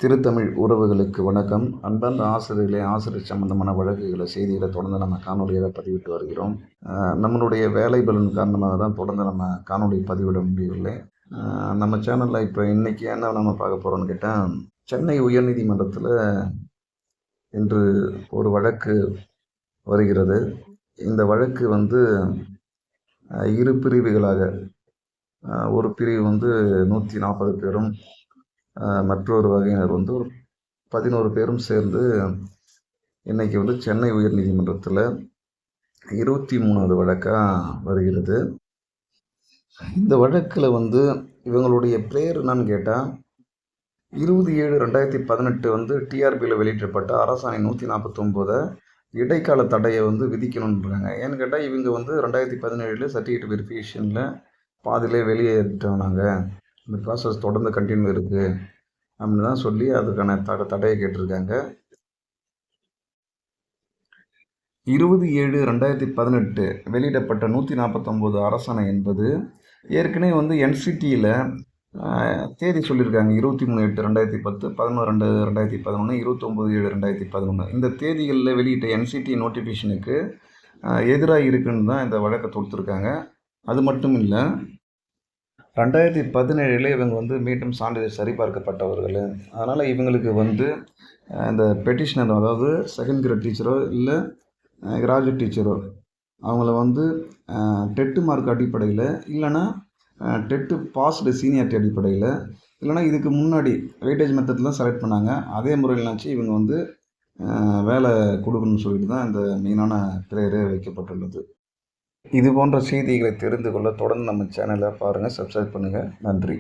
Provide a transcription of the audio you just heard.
திருத்தமிழ் உறவுகளுக்கு வணக்கம். அன்பார்ந்த ஆசிரியர்களே, ஆசிரியர் சம்பந்தமான வழக்குகளை செய்திகளை தொடர்ந்து நம்ம காணொலியாக பதிவிட்டு வருகிறோம். நம்மளுடைய வேலை பலன் காரணமாக தான் தொடர்ந்து நம்ம காணொலி பதிவிட முடியவில்லை. நம்ம சேனலில் இப்போ இன்றைக்கி என்ன நம்ம பார்க்க போகிறோம்னு கேட்டால், சென்னை உயர்நீதிமன்றத்தில் இன்று ஒரு வழக்கு வருகிறது. இந்த வழக்கு இரு பிரிவுகளாக, ஒரு பிரிவு 140 பேரும், மற்றொரு வகையினர் ஒரு 11 பேரும் சேர்ந்து இன்றைக்கி சென்னை உயர்நீதிமன்றத்தில் 23வது வழக்காக வருகிறது. இந்த வழக்கில் இவங்களுடைய பேர் என்னன்னு கேட்டால், 20/7/2018 டிஆர்பியில் வெளியிடப்பட்ட அரசாணை 149 இடைக்கால தடையை விதிக்கணுன்றாங்க. ஏன்னு கேட்டால், இவங்க 2017 சர்டிஃபிகேட் வெரிஃபிகேஷனில் பாதியிலே வெளியேற்றினாங்க. இந்த ப்ராசஸ் தொடர்ந்து கண்டினியூ இருக்குது அப்படின்னு தான் சொல்லி அதுக்கான தடையை கேட்டிருக்காங்க. 20/7/2018 வெளியிடப்பட்ட 149 அரசாணை என்பது ஏற்கனவே என்சிடியில் தேதி சொல்லியிருக்காங்க. 23/8/2010, 11/2/2011, 29/7/2011 இந்த தேதிகளில் வெளியிட்ட என்சிடி நோட்டிஃபிகேஷனுக்கு எதிராக இருக்குன்னு தான் இந்த வழக்கை தொடுத்துருக்காங்க. அது மட்டும் இல்லை, 2017 இவங்க மீண்டும் சான்றிதழ் சரிபார்க்கப்பட்டவர்கள். அதனால் இவங்களுக்கு இந்த பெட்டிஷனர், அதாவது செகண்ட் கிரேட் டீச்சரோ இல்லை கிராஜுவேட் டீச்சரோ, அவங்கள டெட்டு மார்க் அடிப்படையில், இல்லைனா டெட்டு பாஸ்டு சீனியாரிட்டி அடிப்படையில், இல்லைனா இதுக்கு முன்னாடி வெயிட்டேஜ் மெத்தடில் தான் செலக்ட் பண்ணாங்க. அதே முறையில் நினச்சி இவங்க வேலை கொடுக்கணும்னு சொல்லிட்டு தான் இந்த மெயினான பிரேயரே வைக்கப்பட்டுள்ளது. இது போன்ற செய்திகளை தெரிந்து கொள்ள தொடர்ந்து நம்ம சேனலை பாருங்கள், சப்ஸ்கிரைப் பண்ணுங்கள். நன்றி.